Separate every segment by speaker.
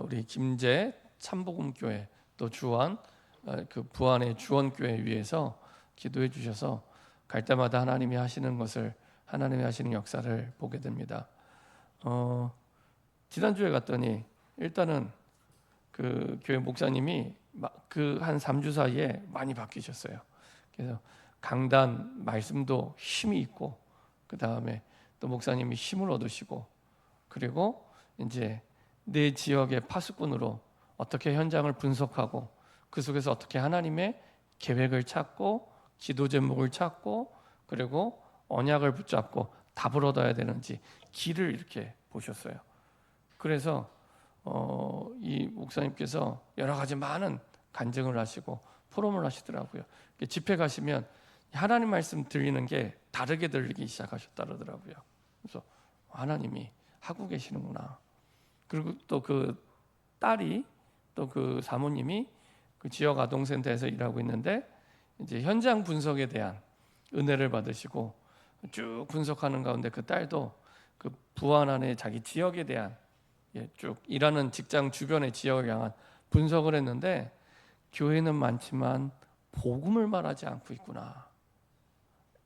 Speaker 1: 우리 김제 참복음교회 또 주안 그 부안의 주원교회 위해서 기도해 주셔서 갈 때마다 하나님이 하시는 것을 하나님이 하시는 역사를 보게 됩니다. 지난주에 갔더니 일단은 그 교회 목사님이 그 한 3주 사이에 많이 바뀌셨어요. 그래서 강단 말씀도 힘이 있고 그 다음에 또 목사님이 힘을 얻으시고 그리고 이제 내 지역의 파수꾼으로 어떻게 현장을 분석하고 그 속에서 어떻게 하나님의 계획을 찾고 기도 제목을 찾고 그리고 언약을 붙잡고 답을 얻어야 되는지 길을 이렇게 보셨어요. 그래서 이 목사님께서 여러 가지 많은 간증을 하시고 포럼을 하시더라고요. 집회 가시면 하나님 말씀 들리는 게 다르게 들리기 시작하셨다 그러더라고요. 그래서 하나님이 하고 계시는구나. 그리고 또 그 딸이 또 그 사모님이 그 지역 아동센터에서 일하고 있는데 이제 현장 분석에 대한 은혜를 받으시고 쭉 분석하는 가운데 그 딸도 그 부안 안에 자기 지역에 대한 쭉 일하는 직장 주변의 지역을 향한 분석을 했는데 교회는 많지만 복음을 말하지 않고 있구나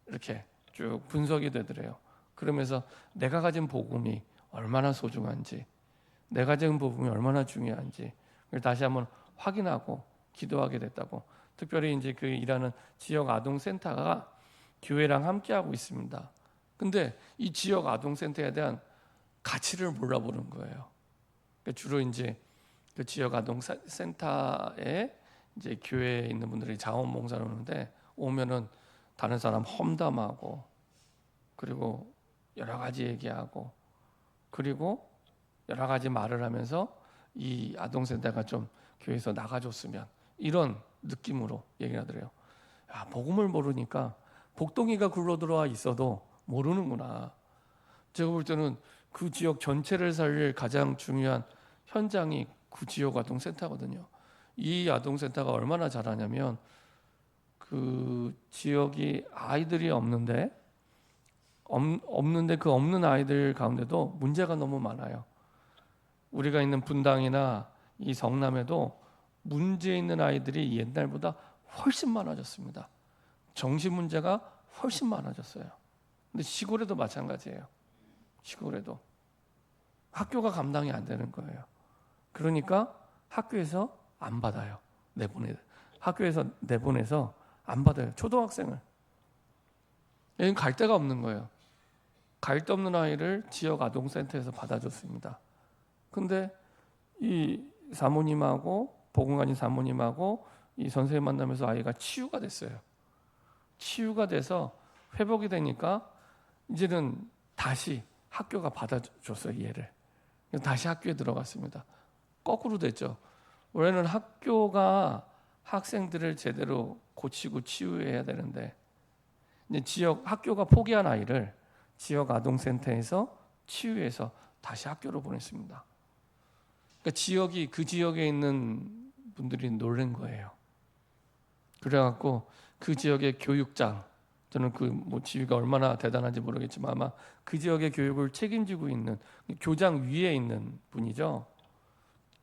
Speaker 1: 이렇게 쭉 분석이 되더래요. 그러면서 내가 가진 복음이 얼마나 소중한지 내가 가진 복음이 얼마나 중요한지 다시 한번 확인하고 기도하게 됐다고. 특별히 이제 그 일하는 지역 아동센터가 교회랑 함께하고 있습니다. 근데 이 지역 아동센터에 대한 가치를 몰라보는 거예요. 주로 이제 그 지역 아동센터에 이제 교회에 있는 분들이 자원봉사를 오는데 오면은 다른 사람 험담하고 그리고 여러 가지 얘기하고 그리고 여러 가지 말을 하면서 이 아동센터가 좀 교회에서 나가줬으면 이런 느낌으로 얘기를 하더래요. 야, 복음을 모르니까 복덩이가 굴러들어와 있어도 모르는구나. 제가 볼 때는 그 지역 전체를 살릴 가장 중요한 현장이 그 지역 아동센터거든요. 이 아동센터가 얼마나 잘하냐면 그 지역이 아이들이 없는데 그 없는 아이들 가운데도 문제가 너무 많아요. 우리가 있는 분당이나 이 성남에도 문제 있는 아이들이 옛날보다 훨씬 많아졌습니다. 정신 문제가 훨씬 많아졌어요. 근데 시골에도 마찬가지예요. 시골에도 학교가 감당이 안 되는 거예요. 그러니까 학교에서 안 받아요. 학교에서 내보내서 안 받아요. 초등학생을. 여긴 갈 데가 없는 거예요. 갈 데 없는 아이를 지역 아동센터에서 받아줬습니다. 근데 이 사모님하고 복음가진 사모님하고 이 선생님 만나면서 아이가 치유가 됐어요. 치유가 돼서 회복이 되니까 이제는 다시 학교가 받아줬어요. 얘를. 다시 학교에 들어갔습니다. 거꾸로 됐죠. 원래는 학교가 학생들을 제대로 고치고 치유해야 되는데 이제 지역 학교가 포기한 아이를 지역 아동센터에서 치유해서 다시 학교로 보냈습니다. 그러니까 그 지역에 있는 분들이 놀란 거예요. 그래갖고 그 지역의 교육장, 저는 그 뭐 지위가 얼마나 대단한지 모르겠지만 아마 그 지역의 교육을 책임지고 있는 교장 위에 있는 분이죠.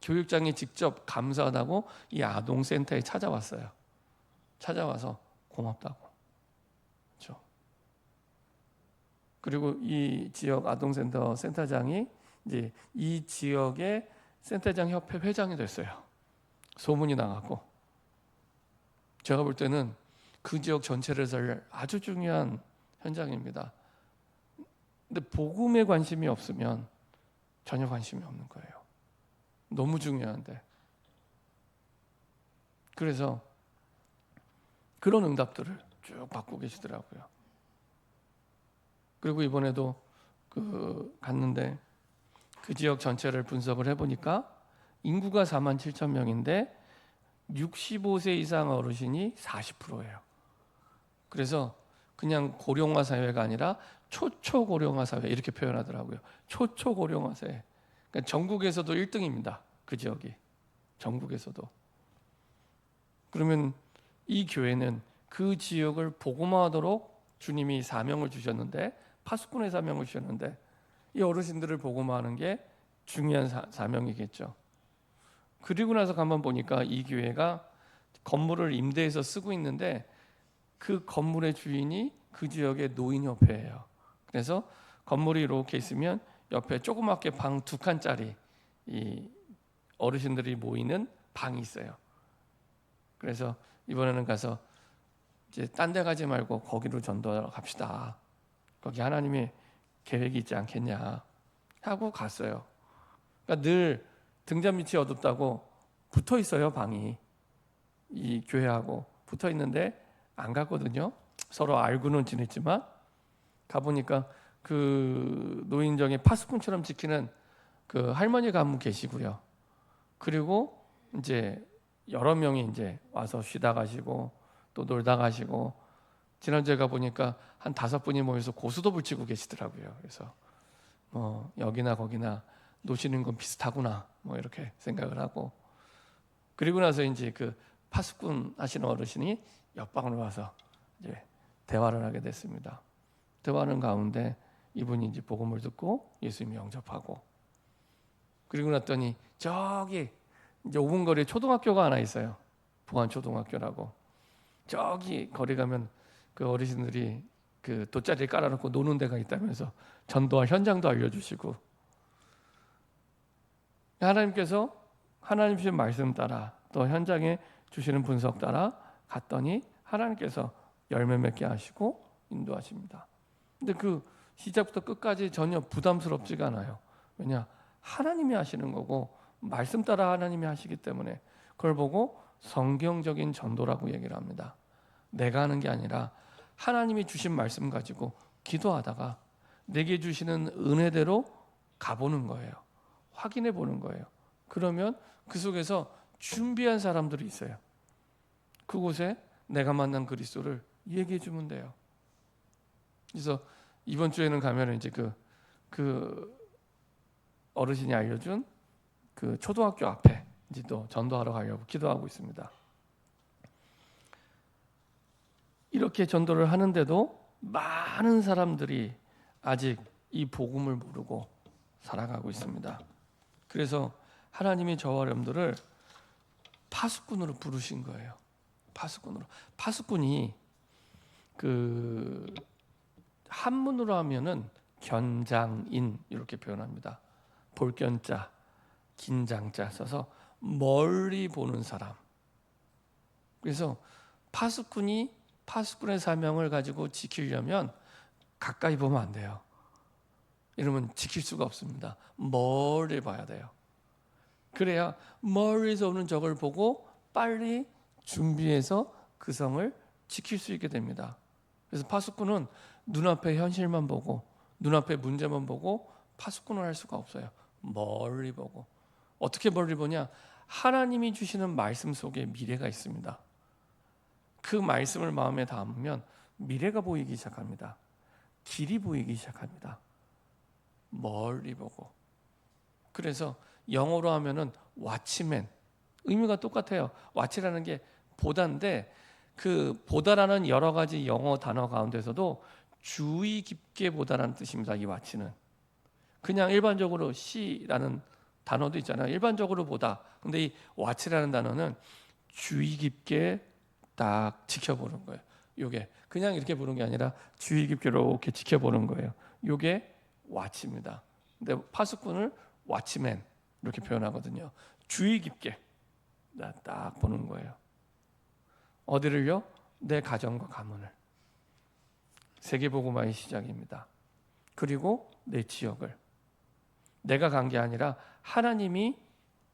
Speaker 1: 교육장이 직접 감사하다고 이 아동센터에 찾아왔어요. 찾아와서 고맙다고. 그렇죠. 그리고 이 지역 아동센터 센터장이 이제 이 지역의 센터장 협회 회장이 됐어요. 소문이 나갔고 제가 볼 때는 그 지역 전체를 살릴 아주 중요한 현장입니다. 근데 복음에 관심이 없으면 전혀 관심이 없는 거예요. 너무 중요한데. 그래서 그런 응답들을 쭉 받고 계시더라고요. 그리고 이번에도 갔는데 그 지역 전체를 분석을 해보니까 인구가 47,000명인데 65세 이상 어르신이 40%예요. 그래서 그냥 고령화 사회가 아니라 초초고령화 사회 이렇게 표현하더라고요. 초초고령화 사회. 그러니까 전국에서도 1등입니다. 그 지역이. 전국에서도. 그러면 이 교회는 그 지역을 복음화하도록 주님이 사명을 주셨는데 파수꾼의 사명을 주셨는데 이 어르신들을 복음화하는 게 중요한 사명이겠죠. 그리고 나서 가만 보니까 이 교회가 건물을 임대해서 쓰고 있는데 그 건물의 주인이 그 지역의 노인협회예요. 그래서 건물이 이렇게 있으면 옆에 조그맣게 방 2칸짜리 이 어르신들이 모이는 방이 있어요. 그래서 이번에는 가서 이제 딴 데 가지 말고 거기로 전도하러 갑시다. 거기 하나님의 계획이 있지 않겠냐 하고 갔어요. 그러니까 늘 등잔 밑이 어둡다고 붙어 있어요. 방이 이 교회하고 붙어 있는데 안 갔거든요. 서로 알고는 지냈지만 가보니까 그 노인정에 파수꾼처럼 지키는 그 할머니가 한 분 계시고요. 그리고 이제 여러 명이 이제 와서 쉬다 가시고 또 놀다 가시고, 지난주에 가 보니까 한 5분이 모여서 고스톱을 치고 계시더라고요. 그래서 뭐 여기나 거기나 노시는 건 비슷하구나 뭐 이렇게 생각을 하고, 그리고 나서 이제 그 파수꾼 하시는 어르신이 옆방으로 와서 이제 대화를 하게 됐습니다. 대화하는 가운데 이분이 이제 복음을 듣고 예수님 영접하고, 그리고 났더니 저기 이제 5분 거리에 초등학교가 하나 있어요. 부안초등학교라고. 저기 거리 가면 그 어르신들이 그 돗자리를 깔아놓고 노는 데가 있다면서 전도할 현장도 알려주시고, 하나님께서 하나님 주신 말씀 따라 또 현장에 주시는 분석 따라 갔더니 하나님께서 열매 맺게 하시고 인도하십니다. 근데 그 시작부터 끝까지 전혀 부담스럽지가 않아요. 왜냐? 하나님이 하시는 거고 말씀 따라 하나님이 하시기 때문에 그걸 보고 성경적인 전도라고 얘기를 합니다. 내가 하는 게 아니라 하나님이 주신 말씀 가지고 기도하다가 내게 주시는 은혜대로 가보는 거예요. 확인해 보는 거예요. 그러면 그 속에서 준비한 사람들이 있어요. 그곳에 내가 만난 그리스도를 얘기해 주면 돼요. 그래서 이번 주에는 가면 이제 그 어르신이 알려준 그 초등학교 앞에 이제 또 전도하러 가려고 기도하고 있습니다. 이렇게 전도를 하는데도 많은 사람들이 아직 이 복음을 모르고 살아가고 있습니다. 그래서 하나님이 저와 여러분들을 파수꾼으로 부르신 거예요. 파수꾼으로. 파수꾼이 그 한문으로 하면은 견장인 이렇게 표현합니다. 볼견자, 긴장자 써서 멀리 보는 사람. 그래서 파수꾼이 파수꾼의 사명을 가지고 지키려면 가까이 보면 안 돼요. 이러면 지킬 수가 없습니다. 멀리 봐야 돼요. 그래야 멀리서 오는 적을 보고 빨리 준비해서 그 성을 지킬 수 있게 됩니다. 그래서 파수꾼은 눈앞의 현실만 보고 눈앞의 문제만 보고 파수꾼을 할 수가 없어요. 멀리 보고. 어떻게 멀리 보냐? 하나님이 주시는 말씀 속에 미래가 있습니다. 그 말씀을 마음에 담으면 미래가 보이기 시작합니다. 길이 보이기 시작합니다. 멀리 보고. 그래서 영어로 하면은 왓치맨, 의미가 똑같아요. 왓치라는 게 보다인데 그 보다라는 여러 가지 영어 단어 가운데서도 주의 깊게 보다라는 뜻입니다. 이 왓치는 그냥 일반적으로 시라는 단어도 있잖아요. 일반적으로 보다. 근데 이 왓치라는 단어는 주의 깊게 딱 지켜보는 거예요. 요게 그냥 이렇게 보는 게 아니라 주의 깊게 이렇게 지켜보는 거예요. 요게 왓치입니다. 근데 파수꾼을 왓치맨 이렇게 표현하거든요. 주의 깊게 딱 보는 거예요. 어디를요? 내 가정과 가문을. 세계복음화의 시작입니다. 그리고 내 지역을. 내가 간 게 아니라 하나님이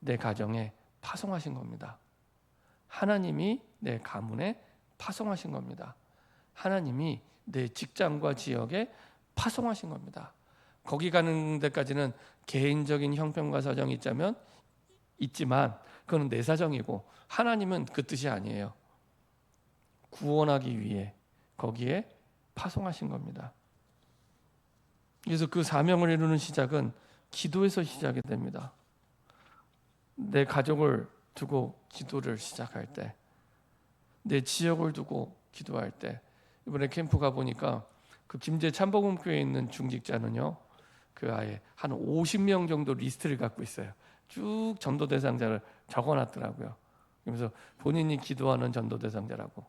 Speaker 1: 내 가정에 파송하신 겁니다. 하나님이 내 가문에 파송하신 겁니다. 하나님이 내 직장과 지역에 파송하신 겁니다. 거기 가는 데까지는 개인적인 형편과 사정이 있지만 그건 내 사정이고 하나님은 그 뜻이 아니에요. 구원하기 위해 거기에 파송하신 겁니다. 그래서 그 사명을 이루는 시작은 기도에서 시작이 됩니다. 내 가족을 두고 기도를 시작할 때, 내 지역을 두고 기도할 때, 이번에 캠프 가보니까 그 김제 참복음교회에 있는 중직자는요, 그 아예 한 50명 정도 리스트를 갖고 있어요. 쭉 전도 대상자를 적어놨더라고요. 그래서 본인이 기도하는 전도 대상자라고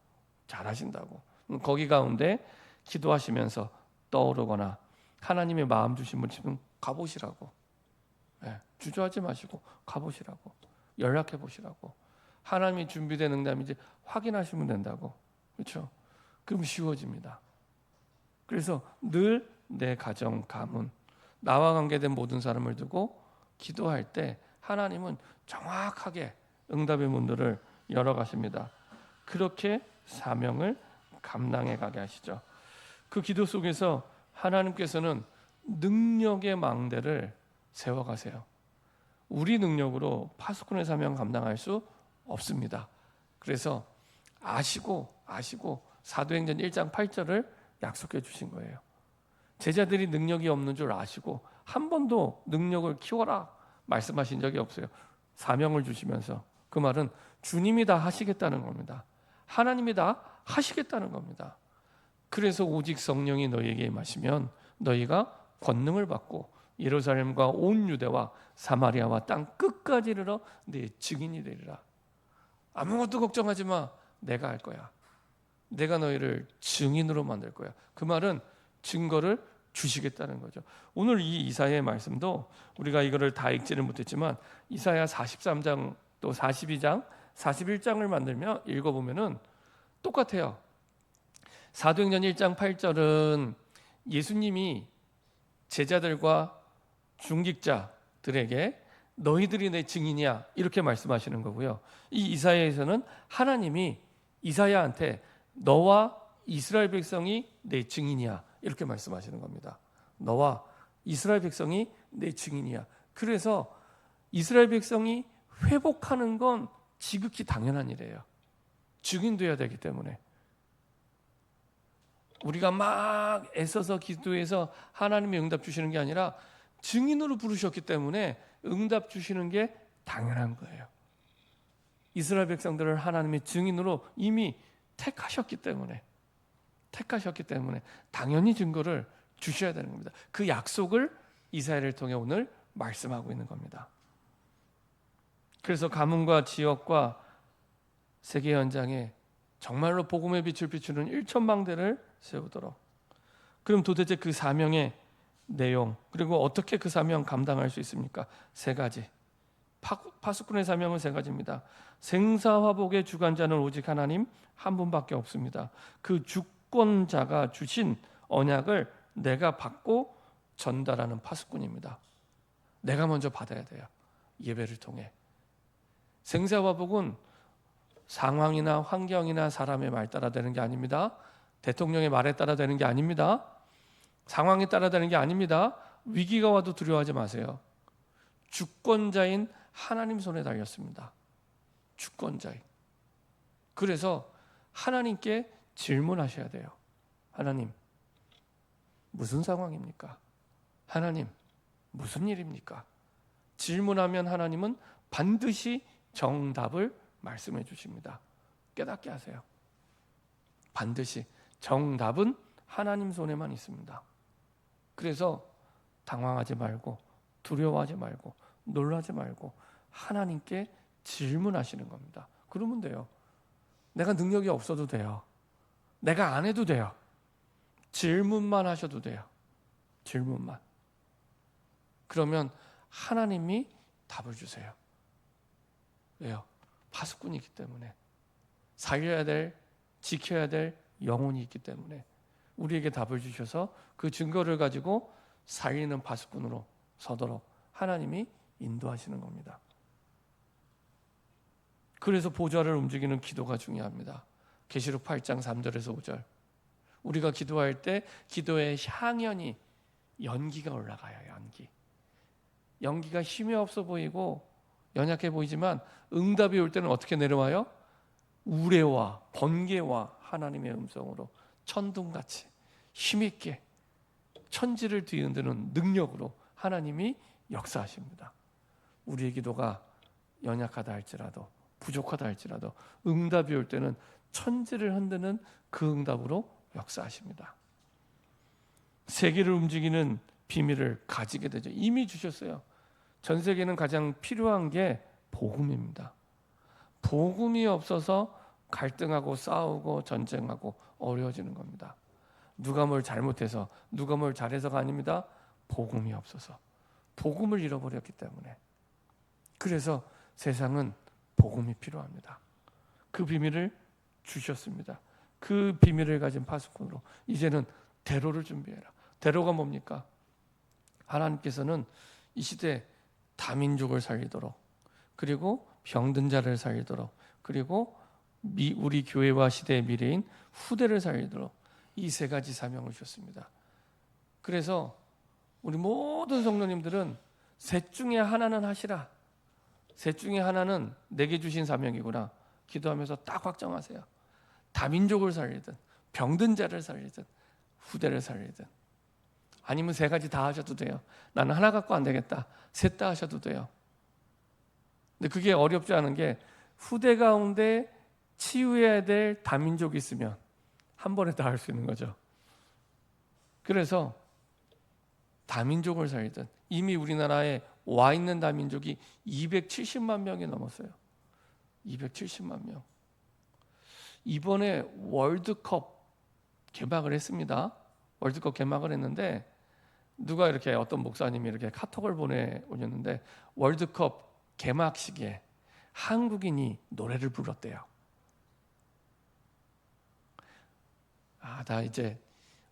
Speaker 1: 잘하신다고. 거기 가운데 기도하시면서 떠오르거나 하나님의 마음 주신 분 지금 가보시라고. 주저하지 마시고 가보시라고. 연락해 보시라고. 하나님이 준비된 응답인지 확인하시면 된다고. 그렇죠? 그럼 쉬워집니다. 그래서 늘 내 가정, 가문, 나와 관계된 모든 사람을 두고 기도할 때 하나님은 정확하게 응답의 문들을 열어가십니다. 그렇게 사명을 감당해 가게 하시죠. 그 기도 속에서 하나님께서는 능력의 망대를 세워가세요. 우리 능력으로 파수꾼의 사명 감당할 수 없습니다. 그래서 아시고 사도행전 1장 8절을 약속해 주신 거예요. 제자들이 능력이 없는 줄 아시고 한 번도 능력을 키워라 말씀하신 적이 없어요. 사명을 주시면서 그 말은 주님이 다 하시겠다는 겁니다. 하나님이 다 하시겠다는 겁니다. 그래서 오직 성령이 너희에게 임하시면 너희가 권능을 받고 예루살렘과 온 유대와 사마리아와 땅 끝까지 이르러 내 증인이 되리라. 아무것도 걱정하지 마. 내가 할 거야. 내가 너희를 증인으로 만들 거야. 그 말은 증거를 주시겠다는 거죠. 오늘 이 이사야의 말씀도 우리가 이거를 다 읽지를 못했지만 이사야 43장 또 42장 41장을 만들며 읽어보면은 똑같아요. 사도행전 1장 8절은 예수님이 제자들과 중직자들에게 너희들이 내 증인이야 이렇게 말씀하시는 거고요. 이 이사야에서는 하나님이 이사야한테 너와 이스라엘 백성이 내 증인이야 이렇게 말씀하시는 겁니다. 너와 이스라엘 백성이 내 증인이야. 그래서 이스라엘 백성이 회복하는 건 지극히 당연한 일이에요. 증인돼야 되기 때문에. 우리가 막 애써서 기도해서 하나님의 응답 주시는 게 아니라 증인으로 부르셨기 때문에 응답 주시는 게 당연한 거예요. 이스라엘 백성들을 하나님의 증인으로 이미 택하셨기 때문에 당연히 증거를 주셔야 되는 겁니다. 그 약속을 이사야를 통해 오늘 말씀하고 있는 겁니다. 그래서 가문과 지역과 세계 현장에 정말로 복음의 빛을 비추는 1천망대를 세우도록. 그럼 도대체 그 사명의 내용 그리고 어떻게 그 사명 감당할 수 있습니까? 세 가지. 파수꾼의 사명은 세 가지입니다. 생사화복의 주관자는 오직 하나님 한 분밖에 없습니다. 그 주권자가 주신 언약을 내가 받고 전달하는 파수꾼입니다. 내가 먼저 받아야 돼요. 예배를 통해. 생사화복은 상황이나 환경이나 사람의 말 따라 되는 게 아닙니다. 대통령의 말에 따라 되는 게 아닙니다. 상황에 따라 되는 게 아닙니다. 위기가 와도 두려워하지 마세요. 주권자인 하나님 손에 달렸습니다. 주권자인. 그래서 하나님께 질문하셔야 돼요. 하나님, 무슨 상황입니까? 하나님, 무슨 일입니까? 질문하면 하나님은 반드시 정답을 말씀해 주십니다. 깨닫게 하세요. 반드시 정답은 하나님 손에만 있습니다. 그래서 당황하지 말고 두려워하지 말고 놀라지 말고 하나님께 질문하시는 겁니다. 그러면 돼요. 내가 능력이 없어도 돼요. 내가 안 해도 돼요. 질문만 하셔도 돼요. 질문만. 그러면 하나님이 답을 주세요. 왜요? 파수꾼이기 때문에. 살려야 될, 지켜야 될 영혼이 있기 때문에 우리에게 답을 주셔서 그 증거를 가지고 살리는 파수꾼으로 서도록 하나님이 인도하시는 겁니다. 그래서 보좌를 움직이는 기도가 중요합니다. 계시록 8장 3절에서 5절. 우리가 기도할 때 기도의 향연이 연기가 올라가요. 연기가 힘이 없어 보이고 연약해 보이지만 응답이 올 때는 어떻게 내려와요? 우레와 번개와 하나님의 음성으로 천둥같이 힘있게 천지를 뒤흔드는 능력으로 하나님이 역사하십니다. 우리의 기도가 연약하다 할지라도 부족하다 할지라도 응답이 올 때는 천지를 흔드는 그 응답으로 역사하십니다. 세계를 움직이는 비밀을 가지게 되죠. 이미 주셨어요. 전 세계는 가장 필요한 게 복음입니다. 복음이 없어서 갈등하고 싸우고 전쟁하고 어려워지는 겁니다. 누가 뭘 잘못해서 누가 뭘 잘해서가 아닙니다. 복음이 없어서 복음을 잃어버렸기 때문에. 그래서 세상은 복음이 필요합니다. 그 비밀을 주셨습니다. 그 비밀을 가진 파수꾼으로 이제는 대로를 준비해라. 대로가 뭡니까? 하나님께서는 이 시대에 다민족을 살리도록, 그리고 병든 자를 살리도록, 그리고 우리 교회와 시대의 미래인 후대를 살리도록 이 세 가지 사명을 주셨습니다. 그래서 우리 모든 성도님들은 셋 중에 하나는 하시라. 셋 중에 하나는 내게 주신 사명이구나. 기도하면서 딱 확정하세요. 다민족을 살리든 병든 자를 살리든 후대를 살리든. 아니면 세 가지 다 하셔도 돼요. 나는 하나 갖고 안 되겠다. 셋 다 하셔도 돼요. 근데 그게 어렵지 않은 게 후대 가운데 치유해야 될 다민족이 있으면 한 번에 다 할 수 있는 거죠. 그래서 다민족을 살리든, 이미 우리나라에 와 있는 다민족이 270만 명이 넘었어요. 270만 명. 이번에 월드컵 개막을 했습니다. 월드컵 개막을 했는데 누가 이렇게 어떤 목사님이 이렇게 카톡을 보내오셨는데 월드컵 개막식에 한국인이 노래를 불렀대요. 나 이제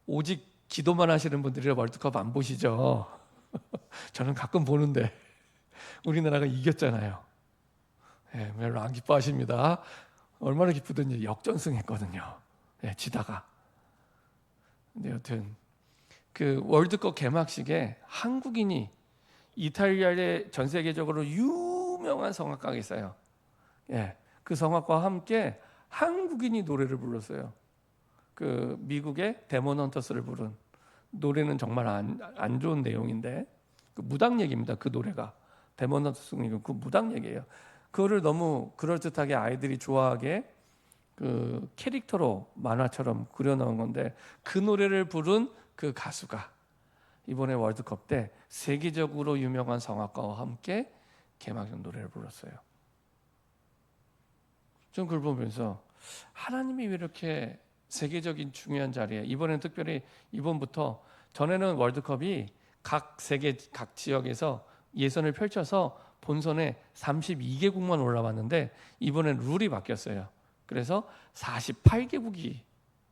Speaker 1: 오직 기도만 하시는 분들이 월드컵 안 보시죠? 저는 가끔 보는데 우리나라가 이겼잖아요. 별로 안 기뻐하십니다. 얼마나 기쁘든지 역전승했거든요. 지다가. 근데 여튼 그 월드컵 개막식에 한국인이 이탈리아의 전 세계적으로 유명한 성악가가 있어요. 그 성악가와 함께 한국인이 노래를 불렀어요. 그 미국의 데몬 헌터스를 부른 노래는 정말 안 좋은 내용인데 그 무당 얘기입니다. 그 노래가 데몬 헌터스는 그 무당 얘기예요. 그거를 너무 그럴듯하게 아이들이 좋아하게 그 캐릭터로 만화처럼 그려놓은 건데 그 노래를 부른 그 가수가 이번에 월드컵 때 세계적으로 유명한 성악가와 함께 개막전 노래를 불렀어요. 전 그걸 보면서 하나님이 왜 이렇게 세계적인 중요한 자리에, 이번에는 특별히 이번부터, 전에는 월드컵이 각 세계 각 지역에서 예선을 펼쳐서 본선에 32개국만 올라왔는데 이번엔 룰이 바뀌었어요. 그래서 48개국이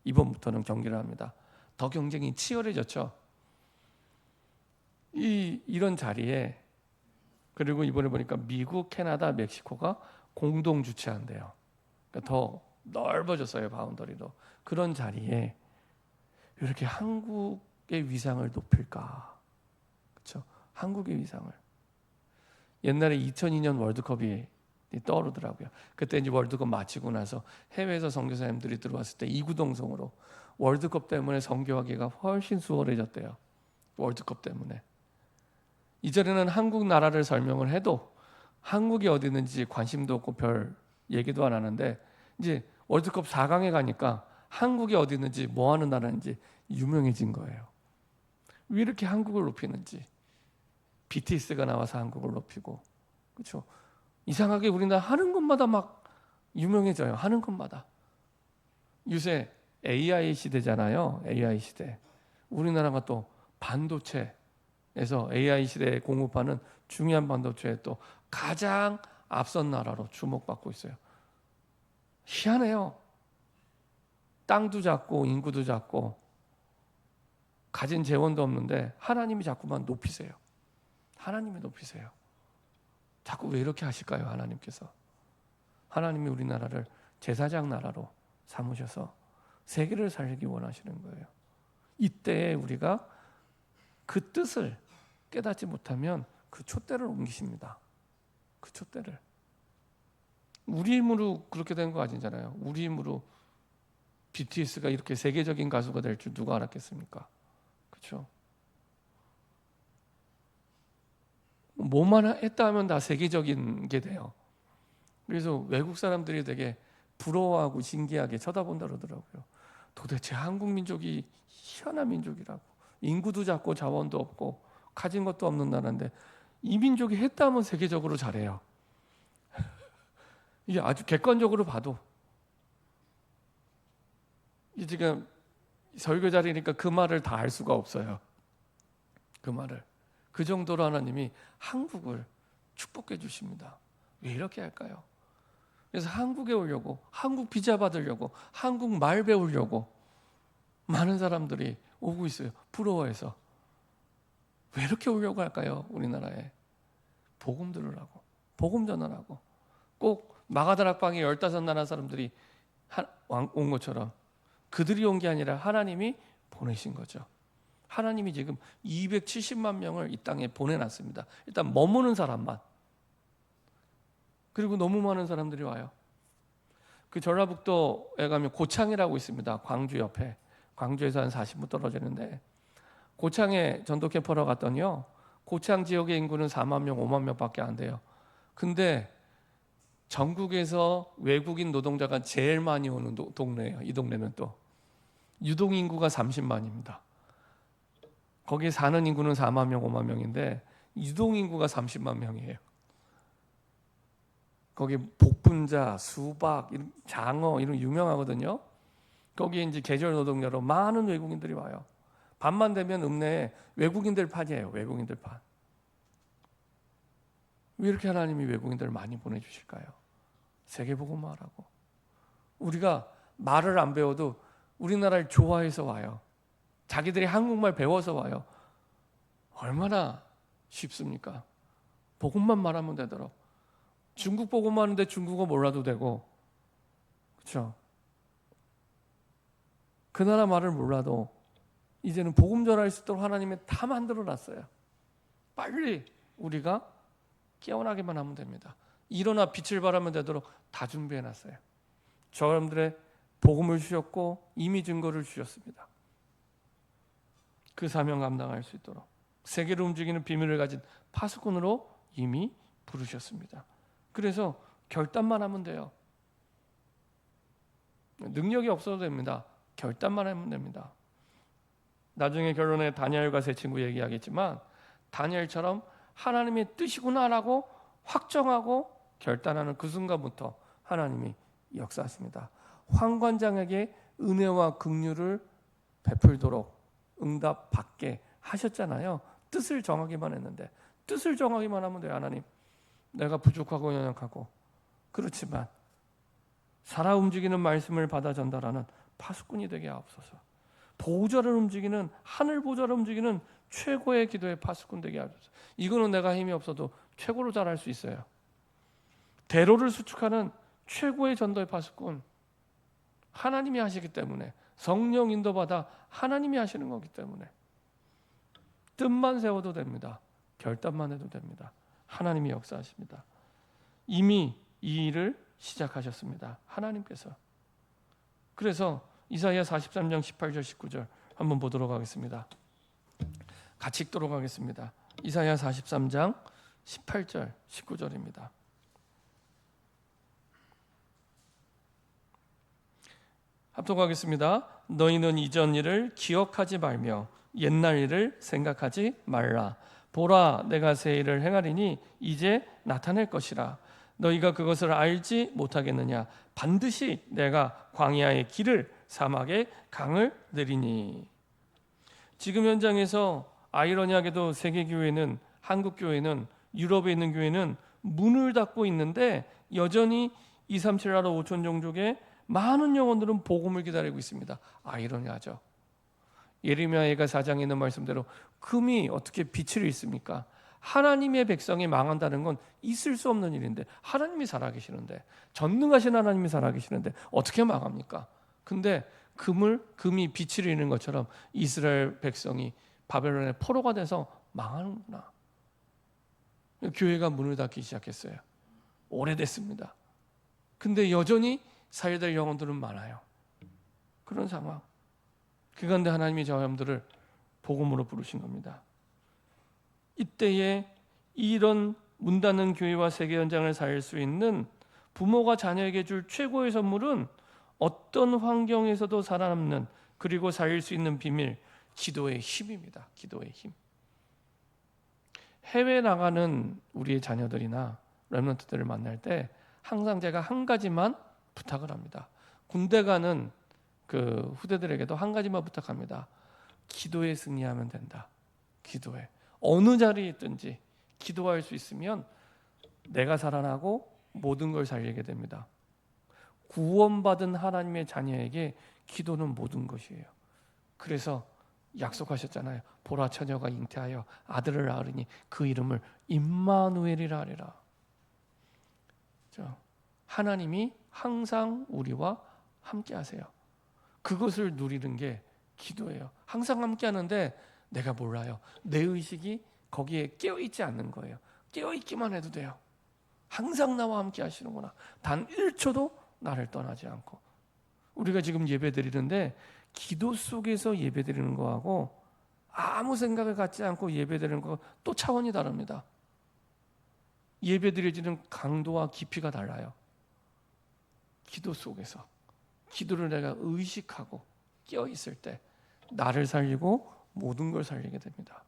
Speaker 1: 이번부터는 경기를 합니다. 더 경쟁이 치열해졌죠. 이런 자리에, 그리고 이번에 보니까 미국, 캐나다, 멕시코가 공동 주최한대요. 그러니까 더 넓어졌어요, 바운더리도. 그런 자리에 이렇게 한국의 위상을 높일까? 그렇죠? 한국의 위상을. 옛날에 2002년 월드컵이 떠오르더라고요. 그때 이제 월드컵 마치고 나서 해외에서 선교사님들이 들어왔을 때 이구동성으로 월드컵 때문에 선교하기가 훨씬 수월해졌대요. 월드컵 때문에. 이전에는 한국 나라를 설명을 해도 한국이 어디 있는지 관심도 없고 별 얘기도 안 하는데 이제 월드컵 4강에 가니까 한국이 어디 있는지 뭐 하는 나라인지 유명해진 거예요. 왜 이렇게 한국을 높이는지. BTS가 나와서 한국을 높이고, 그렇죠? 이상하게 우리나라 하는 것마다 막 유명해져요. 하는 것마다. 요새 AI 시대잖아요. AI 시대. 우리나라가 또 반도체에서 AI 시대에 공급하는 중요한 반도체에 또 가장 앞선 나라로 주목받고 있어요. 희한해요. 땅도 작고 인구도 작고 가진 재원도 없는데 하나님이 자꾸만 높이세요. 하나님이 높이세요. 자꾸 왜 이렇게 하실까요? 하나님께서. 하나님이 우리나라를 제사장 나라로 삼으셔서 세계를 살기 원하시는 거예요. 이때에 우리가 그 뜻을 깨닫지 못하면 그 촛대를 옮기십니다. 그 촛대를. 우리 힘으로 그렇게 된 거 아니잖아요. 우리 힘으로 BTS가 이렇게 세계적인 가수가 될 줄 누가 알았겠습니까? 그렇죠? 뭐만 했다 하면 다 세계적인 게 돼요. 그래서 외국 사람들이 되게 부러워하고 신기하게 쳐다본다 그러더라고요. 도대체 한국 민족이 희한한 민족이라고. 인구도 작고 자원도 없고 가진 것도 없는 나라인데 이 민족이 했다 하면 세계적으로 잘해요. 이게 아주 객관적으로 봐도 이 지금 설교자리니까 그 말을 다 할 수가 없어요. 그 말을 그 정도로 하나님이 한국을 축복해 주십니다. 왜 이렇게 할까요? 그래서 한국에 오려고, 한국 비자 받으려고, 한국 말 배우려고 많은 사람들이 오고 있어요. 부러워해서. 왜 이렇게 오려고 할까요? 우리나라에 복음 들으라고, 복음 전하라고. 꼭 마가다락방에 15나라 사람들이 온 것처럼 그들이 온 게 아니라 하나님이 보내신 거죠. 하나님이 지금 270만 명을 이 땅에 보내놨습니다. 일단 머무는 사람만. 그리고 너무 많은 사람들이 와요. 그 전라북도에 가면 고창이라고 있습니다. 광주 옆에. 광주에서 한 40분 떨어지는데 고창에 전도 캠프로 갔더니요. 고창 지역의 인구는 4만 명, 5만 명밖에 안 돼요. 근데 전국에서 외국인 노동자가 제일 많이 오는 동네예요. 이 동네는 또 유동 인구가 30만입니다. 거기에 사는 인구는 4만 명, 5만 명인데 유동 인구가 30만 명이에요. 거기 복분자, 수박, 장어 이런 유명하거든요. 거기에 이제 계절 노동자로 많은 외국인들이 와요. 밤만 되면 읍내에 외국인들 판이에요. 외국인들 판. 왜 이렇게 하나님이 외국인들을 많이 보내주실까요? 세계복음화라고. 우리가 말을 안 배워도 우리나라를 좋아해서 와요. 자기들이 한국말 배워서 와요. 얼마나 쉽습니까? 복음만 말하면 되도록. 중국 복음 하는데 중국어 몰라도 되고, 그렇죠? 그 나라 말을 몰라도 이제는 복음 전할 수 있도록 하나님이 다 만들어놨어요. 빨리 우리가 깨어나기만 하면 됩니다. 일어나 빛을 발하면 되도록 다 준비해놨어요. 저 사람들의 복음을 주셨고 이미 증거를 주셨습니다. 그 사명 감당할 수 있도록 세계를 움직이는 비밀을 가진 파수꾼으로 이미 부르셨습니다. 그래서 결단만 하면 돼요. 능력이 없어도 됩니다. 결단만 하면 됩니다. 나중에 결론에 다니엘과 세 친구 얘기하겠지만 다니엘처럼 하나님의 뜻이구나라고 확정하고 결단하는 그 순간부터 하나님이 역사하십니다. 황관장에게 은혜와 긍휼을 베풀도록 응답받게 하셨잖아요. 뜻을 정하기만 했는데 뜻을 정하기만 하면 돼요. 하나님, 내가 부족하고 연약하고 그렇지만 살아 움직이는 말씀을 받아 전달하는 파수꾼이 되게 하옵소서. 보좌를 움직이는, 하늘 보좌를 움직이는 최고의 기도의 파수꾼 되게 하옵소서. 이거는 내가 힘이 없어도 최고로 잘할 수 있어요. 대로를 수축하는 최고의 전도의 파수꾼 하나님이 하시기 때문에, 성령 인도받아 하나님이 하시는 거기 때문에 뜻만 세워도 됩니다. 결단만 해도 됩니다. 하나님이 역사하십니다. 이미 이 일을 시작하셨습니다. 하나님께서. 그래서 이사야 43장 18절 19절 한번 보도록 하겠습니다. 같이 읽도록 하겠습니다. 이사야 43장 18절 19절입니다. 합독하겠습니다. 너희는 이전 일을 기억하지 말며 옛날 일을 생각하지 말라. 보라, 내가 새 일을 행하리니 이제 나타낼 것이라. 너희가 그것을 알지 못하겠느냐? 반드시 내가 광야의 길을, 사막의 강을 내리니. 지금 현장에서 아이러니하게도 세계교회는, 한국교회는, 유럽에 있는 교회는 문을 닫고 있는데 여전히 237 나라 5천 종족의 많은 영혼들은 복음을 기다리고 있습니다. 아이러니하죠. 예레미야가 4장에 있는 말씀대로 금이 어떻게 빛을 잃습니까? 하나님의 백성이 망한다는 건 있을 수 없는 일인데, 하나님이 살아계시는데, 전능하신 하나님이 살아계시는데 어떻게 망합니까? 근데 금이 빛을 잃는 것처럼 이스라엘 백성이 바벨론의 포로가 돼서 망하는구나. 교회가 문을 닫기 시작했어요. 오래됐습니다. 근데 여전히 살려될 영혼들은 많아요. 그런 상황. 그런데 하나님이 저 사람들을 복음으로 부르신 겁니다. 이때에 이런 문 닫는 교회와 세계 현장을 살릴 수 있는 부모가 자녀에게 줄 최고의 선물은 어떤 환경에서도 살아남는, 그리고 살릴 수 있는 비밀, 기도의 힘입니다. 기도의 힘. 해외 나가는 우리의 자녀들이나 렘넌트들을 만날 때 항상 제가 한 가지만 부탁을 합니다. 군대 가는 그 후대들에게도 한 가지만 부탁합니다. 기도에 승리하면 된다. 기도에. 어느 자리에 있든지 기도할 수 있으면 내가 살아나고 모든 걸 살리게 됩니다. 구원받은 하나님의 자녀에게 기도는 모든 것이에요. 그래서 약속하셨잖아요. 보라 처녀가 잉태하여 아들을 낳으리니 그 이름을 임마누엘이라 하리라. 하나님이 항상 우리와 함께 하세요. 그것을 누리는 게 기도예요. 항상 함께 하는데 내가 몰라요. 내 의식이 거기에 깨어있지 않는 거예요. 깨어있기만 해도 돼요. 항상 나와 함께 하시는구나. 단 1초도 나를 떠나지 않고. 우리가 지금 예배 드리는데 기도 속에서 예배 드리는 거하고 아무 생각을 갖지 않고 예배 드리는 거 또 차원이 다릅니다. 예배 드려지는 강도와 깊이가 달라요. 기도 속에서 기도를 내가 의식하고 깨어 있을 때 나를 살리고 모든 걸 살리게 됩니다.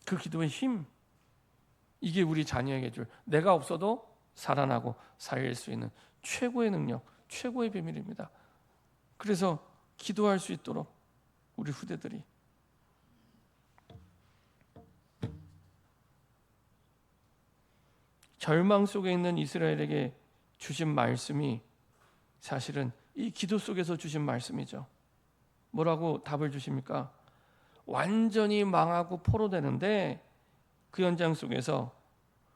Speaker 1: 그 기도의 힘, 이게 우리 자녀에게 줄, 내가 없어도 살아나고 살릴 수 있는 최고의 능력, 최고의 비밀입니다. 그래서 기도할 수 있도록 우리 후대들이 절망 속에 있는 이스라엘에게 주신 말씀이 사실은 이 기도 속에서 주신 말씀이죠. 뭐라고 답을 주십니까? 완전히 망하고 포로되는데 그 현장 속에서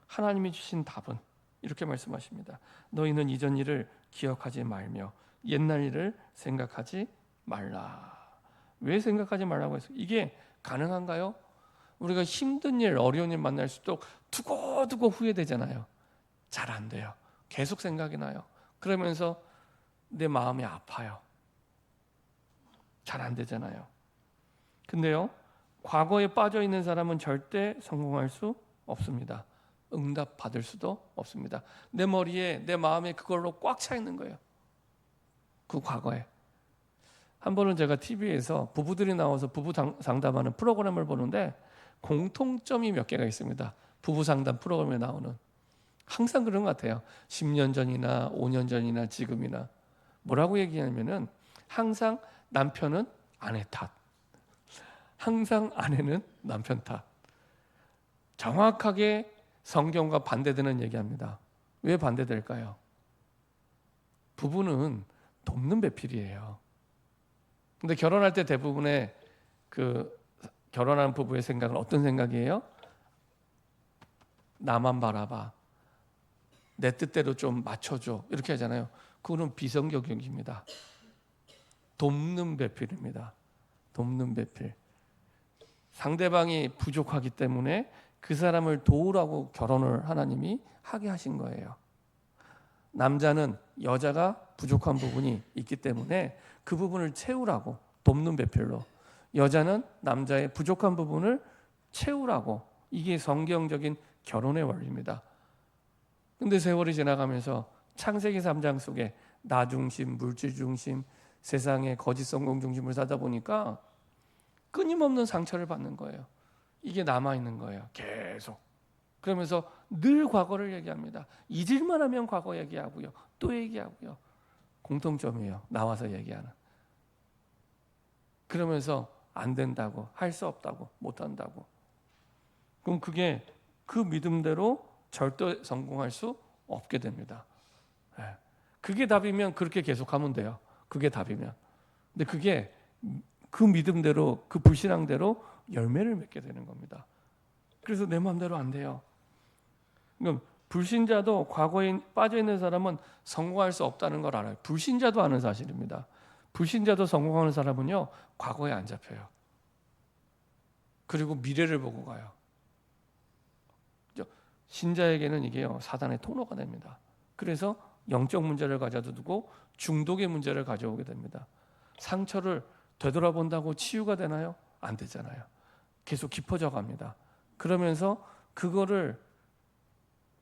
Speaker 1: 하나님이 주신 답은 이렇게 말씀하십니다. 너희는 이전 일을 기억하지 말며 옛날 일을 생각하지 말라. 왜 생각하지 말라고 했어요? 이게 가능한가요? 우리가 힘든 일, 어려운 일 만날수록 두고두고 후회되잖아요. 잘 안 돼요. 계속 생각이 나요. 그러면서 내 마음이 아파요. 잘 안 되잖아요. 근데요, 과거에 빠져 있는 사람은 절대 성공할 수 없습니다. 응답 받을 수도 없습니다. 내 머리에, 내 마음에 그걸로 꽉 차 있는 거예요. 그 과거에. 한 번은 제가 TV에서 부부들이 나와서 부부 상담하는 프로그램을 보는데 공통점이 몇 개가 있습니다. 부부 상담 프로그램에 나오는. 항상 그런 것 같아요. 10년 전이나 5년 전이나 지금이나. 뭐라고 얘기하냐면은 항상 남편은 아내 탓. 항상 아내는 남편 탓. 정확하게 성경과 반대되는 얘기합니다. 왜 반대될까요? 부부는 돕는 배필이에요. 근데 결혼할 때 대부분의 그 결혼한 부부의 생각은 어떤 생각이에요? 나만 바라봐. 내 뜻대로 좀 맞춰줘. 이렇게 하잖아요. 그거는 비성경적입니다. 돕는 배필입니다. 돕는 배필. 상대방이 부족하기 때문에 그 사람을 도우라고 결혼을 하나님이 하게 하신 거예요. 남자는 여자가 부족한 부분이 있기 때문에 그 부분을 채우라고 돕는 배필로, 여자는 남자의 부족한 부분을 채우라고. 이게 성경적인 결혼의 원리입니다. 근데 세월이 지나가면서 창세기 3장 속에 나 중심, 물질 중심, 세상의 거짓 성공 중심을 사다 보니까 끊임없는 상처를 받는 거예요. 이게 남아있는 거예요. 계속. 그러면서 늘 과거를 얘기합니다. 잊을만 하면 과거 얘기하고요. 또 얘기하고요. 공통점이에요. 나와서 얘기하는. 그러면서 안 된다고, 할 수 없다고, 못한다고. 그럼 그게 그 믿음대로 절대 성공할 수 없게 됩니다. 그게 답이면 그렇게 계속하면 돼요. 그게 답이면. 근데 그게 그 믿음대로, 그 불신앙대로 열매를 맺게 되는 겁니다. 그래서 내 마음대로 안 돼요. 그럼 불신자도, 과거에 빠져 있는 사람은 성공할 수 없다는 걸 알아요. 불신자도 아는 사실입니다. 불신자도 성공하는 사람은요, 과거에 안 잡혀요. 그리고 미래를 보고 가요. 신자에게는 이게요, 사단의 통로가 됩니다. 그래서 영적 문제를 가져두고 중독의 문제를 가져오게 됩니다. 상처를 되돌아본다고 치유가 되나요? 안 되잖아요. 계속 깊어져 갑니다. 그러면서 그거를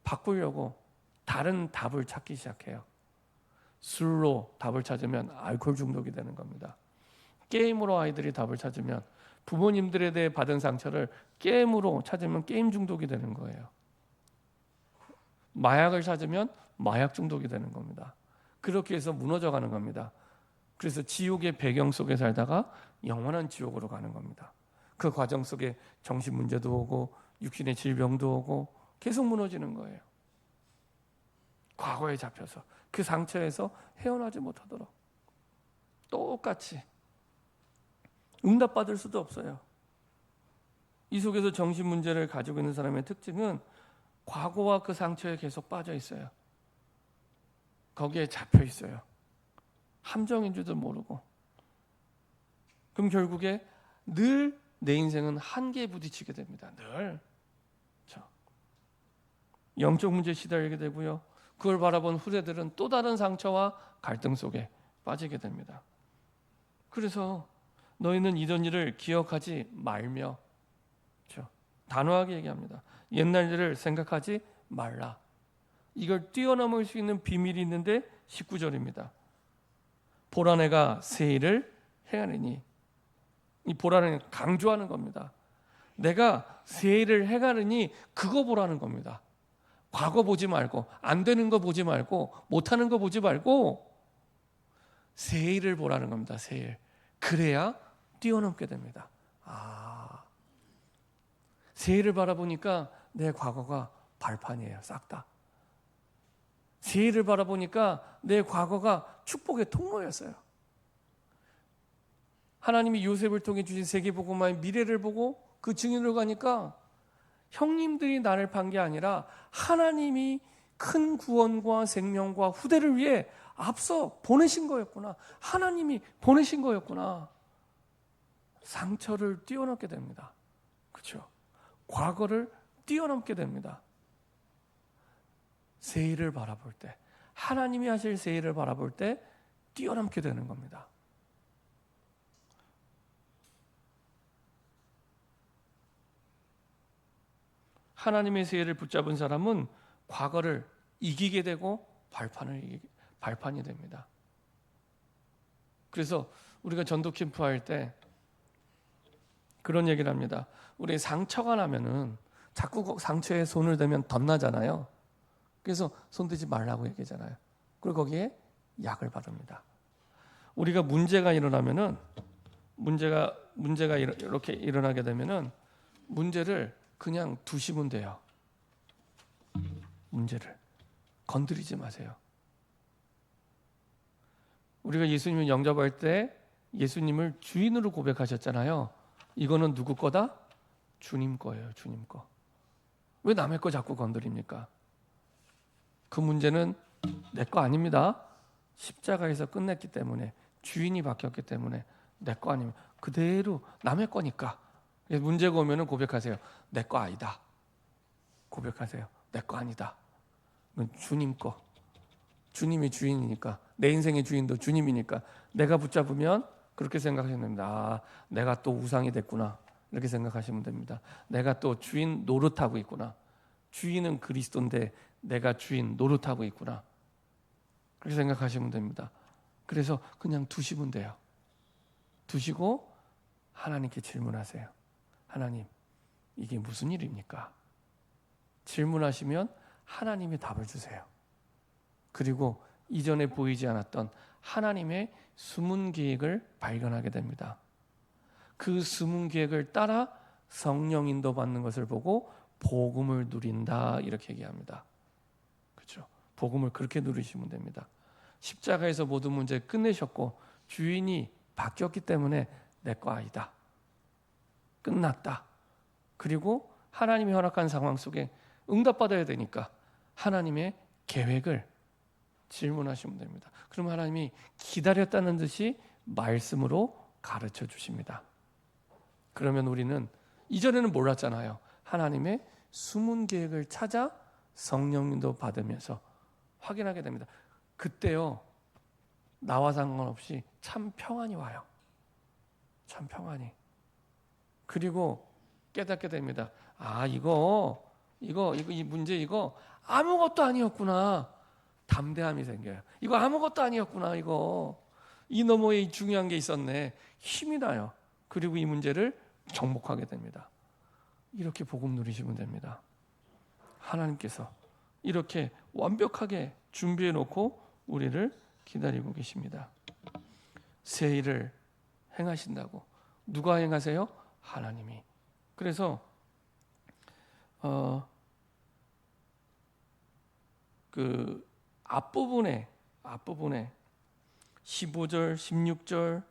Speaker 1: 바꾸려고 다른 답을 찾기 시작해요. 술로 답을 찾으면 알코올 중독이 되는 겁니다. 게임으로 아이들이 답을 찾으면, 부모님들에 대해 받은 상처를 게임으로 찾으면 게임 중독이 되는 거예요. 마약을 찾으면 마약 중독이 되는 겁니다. 그렇게 해서 무너져 가는 겁니다. 그래서 지옥의 배경 속에 살다가 영원한 지옥으로 가는 겁니다. 그 과정 속에 정신 문제도 오고 육신의 질병도 오고 계속 무너지는 거예요. 과거에 잡혀서 그 상처에서 헤어나지 못하도록 똑같이 응답받을 수도 없어요. 이 속에서 정신 문제를 가지고 있는 사람의 특징은 과거와 그 상처에 계속 빠져 있어요. 거기에 잡혀 있어요. 함정인 줄도 모르고. 그럼 결국에 늘 내 인생은 한계에 부딪히게 됩니다. 늘. 영적 문제에 시달리게 되고요. 그걸 바라본 후대들은 또 다른 상처와 갈등 속에 빠지게 됩니다. 그래서 너희는 이런 일을 기억하지 말며, 단호하게 얘기합니다. 옛날 일을 생각하지 말라. 이걸 뛰어넘을 수 있는 비밀이 있는데 19절입니다. 보라 내가 새 일을 행하리니. 이 보라는 강조하는 겁니다. 내가 새 일을 행하리니 그거 보라는 겁니다. 과거 보지 말고, 안 되는 거 보지 말고, 못하는 거 보지 말고 새 일을 보라는 겁니다. 새 일. 그래야 뛰어넘게 됩니다. 새 일을 바라보니까 내 과거가 발판이에요. 싹 다. 새 일을 바라보니까 내 과거가 축복의 통로였어요. 하나님이 요셉을 통해 주신 세계복음화의 미래를 보고 그 증인으로 가니까 형님들이 나를 판 게 아니라 하나님이 큰 구원과 생명과 후대를 위해 앞서 보내신 거였구나. 하나님이 보내신 거였구나. 상처를 뛰어넘게 됩니다. 그렇죠? 과거를 뛰어넘게 됩니다. 새 일을 바라볼 때, 하나님이 하실 새 일을 바라볼 때 뛰어넘게 되는 겁니다. 하나님의 새 일을 붙잡은 사람은 과거를 이기게 되고 발판이 됩니다. 그래서 우리가 전도 캠프 할 때 그런 얘기를 합니다. 우리 상처가 나면은 자꾸 상처에 손을 대면 덧나잖아요. 그래서 손 대지 말라고 얘기하잖아요. 그리고 거기에 약을 바릅니다. 우리가 문제가 일어나면은 문제가 이렇게 일어나게 되면은 문제를 그냥 두시면 돼요. 문제를 건드리지 마세요. 우리가 예수님을 영접할 때 예수님을 주인으로 고백하셨잖아요. 이거는 누구 거다? 주님 거예요. 주님 거. 왜 남의 거 자꾸 건드립니까? 그 문제는 내 거 아닙니다. 십자가에서 끝냈기 때문에, 주인이 바뀌었기 때문에 내 거 아니면 그대로 남의 거니까. 문제가 오면 고백하세요. 내 거 아니다. 고백하세요. 내 거 아니다. 이건 주님 거. 주님이 주인이니까, 내 인생의 주인도 주님이니까 내가 붙잡으면 그렇게 생각하시면 됩니다. 내가 또 우상이 됐구나. 이렇게 생각하시면 됩니다. 내가 또 주인 노릇하고 있구나. 주인은 그리스도인데 내가 주인 노릇하고 있구나. 그렇게 생각하시면 됩니다. 그래서 그냥 두시면 돼요. 두시고 하나님께 질문하세요. 하나님, 이게 무슨 일입니까? 질문하시면 하나님이 답을 주세요. 그리고 이전에 보이지 않았던 하나님의 숨은 계획을 발견하게 됩니다. 그 숨은 계획을 따라 성령 인도 받는 것을 보고 복음을 누린다, 이렇게 얘기합니다. 그렇죠? 복음을 그렇게 누리시면 됩니다. 십자가에서 모든 문제 끝내셨고 주인이 바뀌었기 때문에 내 거 아니다. 끝났다. 그리고 하나님이 허락한 상황 속에 응답받아야 되니까 하나님의 계획을 질문하시면 됩니다. 그럼 하나님이 기다렸다는 듯이 말씀으로 가르쳐 주십니다. 그러면 우리는 이전에는 몰랐잖아요. 하나님의 숨은 계획을 찾아 성령님도 받으면서 확인하게 됩니다. 그때요, 나와 상관없이 참 평안이 와요. 참 평안이. 그리고 깨닫게 됩니다. 이 문제 이거 아무것도 아니었구나. 담대함이 생겨요. 이거 아무것도 아니었구나. 이 너머에 중요한 게 있었네. 힘이 나요. 그리고 이 문제를 정복하게 됩니다. 이렇게 복음 누리시면 됩니다. 하나님께서 이렇게 완벽하게 준비해 놓고 우리를 기다리고 계십니다. 새 일을 행하신다고. 누가 행하세요? 하나님이. 그래서 그 앞부분에 15절, 16절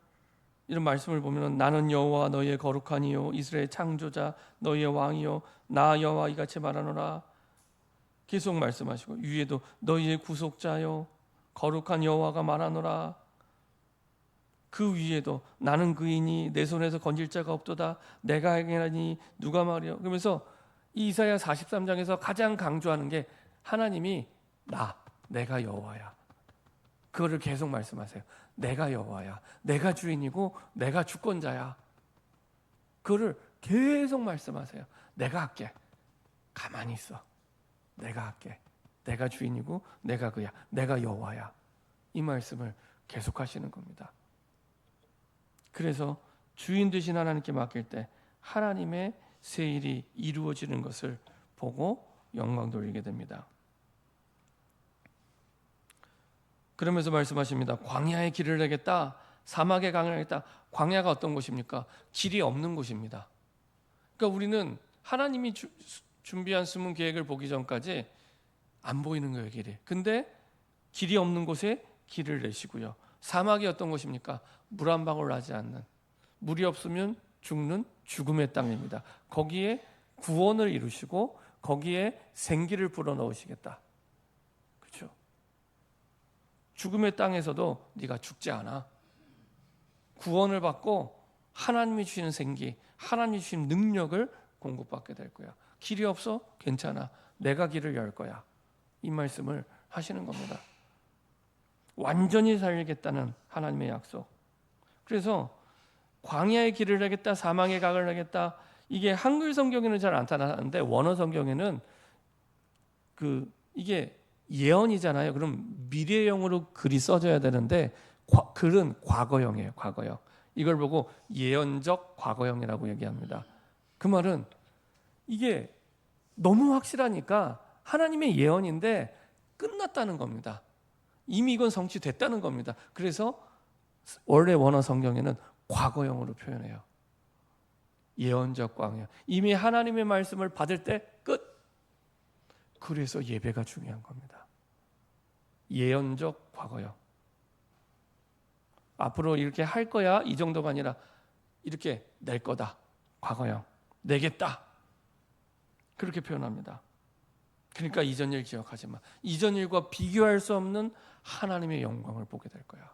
Speaker 1: 이런 말씀을 보면 나는 여호와 너희의 거룩하니요 이스라엘 창조자 너희의 왕이요 나 여호와 이같이 말하노라 계속 말씀하시고 위에도 너희의 구속자요 거룩한 여호와가 말하노라 그 위에도 나는 그이니 내 손에서 건질 자가 없도다 내가 행하니 누가 말이요. 그러면서 이 이사야 43장에서 가장 강조하는 게 하나님이 내가 여호와야. 그거를 계속 말씀하세요. 내가 여호와야. 내가 주인이고 내가 주권자야. 그거를 계속 말씀하세요. 내가 할게. 가만히 있어. 내가 할게. 내가 주인이고 내가 그야. 내가 여호와야. 이 말씀을 계속 하시는 겁니다. 그래서 주인 되신 하나님께 맡길 때 하나님의 새 일이 이루어지는 것을 보고 영광 돌리게 됩니다. 그러면서 말씀하십니다. 광야의 길을 내겠다. 사막의 강을 내겠다. 광야가 어떤 곳입니까? 길이 없는 곳입니다. 그러니까 우리는 하나님이 준비한 숨은 계획을 보기 전까지 안 보이는 거예요, 길이. 근데 길이 없는 곳에 길을 내시고요. 사막이 어떤 곳입니까? 물 한 방울 나지 않는, 물이 없으면 죽는 죽음의 땅입니다. 거기에 구원을 이루시고 거기에 생기를 불어넣으시겠다. 그렇죠? 죽음의 땅에서도 네가 죽지 않아. 구원을 받고 하나님이 주시는 생기, 하나님이 주시는 능력을 공급받게 될 거야. 길이 없어? 괜찮아. 내가 길을 열 거야. 이 말씀을 하시는 겁니다. 완전히 살리겠다는 하나님의 약속. 그래서 광야의 길을 내겠다, 사망의 강을 내겠다. 이게 한글 성경에는 잘 안 나타나는데 원어 성경에는 이게 예언이잖아요. 그럼 미래형으로 글이 써져야 되는데 글은 과거형이에요. 과거형. 이걸 보고 예언적 과거형이라고 얘기합니다. 그 말은 이게 너무 확실하니까 하나님의 예언인데 끝났다는 겁니다. 이미 이건 성취됐다는 겁니다. 그래서 원래 원어 성경에는 과거형으로 표현해요. 예언적 광야. 이미 하나님의 말씀을 받을 때 끝. 그래서 예배가 중요한 겁니다. 예언적 과거형. 앞으로 이렇게 할 거야 이 정도가 아니라 이렇게 낼 거다. 과거형. 내겠다. 그렇게 표현합니다. 그러니까 이전 일 기억하지 마. 이전 일과 비교할 수 없는 하나님의 영광을 보게 될 거야.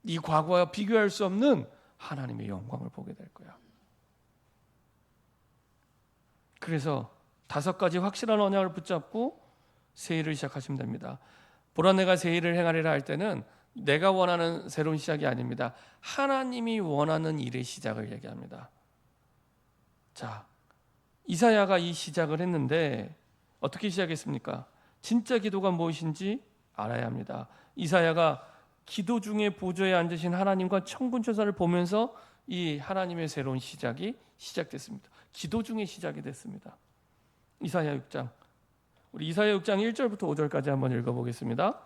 Speaker 1: 이 과거와 비교할 수 없는 하나님의 영광을 보게 될 거야. 그래서 5가지 확실한 언약을 붙잡고 새 일을 시작하시면 됩니다. 보라 내가 새 일을 행하리라 할 때는 내가 원하는 새로운 시작이 아닙니다. 하나님이 원하는 일의 시작을 얘기합니다. 자, 이사야가 이 시작을 했는데 어떻게 시작했습니까? 진짜 기도가 무엇인지 알아야 합니다. 이사야가 기도 중에 보좌에 앉으신 하나님과 청군천사를 보면서 이 하나님의 새로운 시작이 시작됐습니다. 기도 중에 시작이 됐습니다. 이사야 6장. 우리 이사야 6장 1절부터 5절까지 한번 읽어보겠습니다.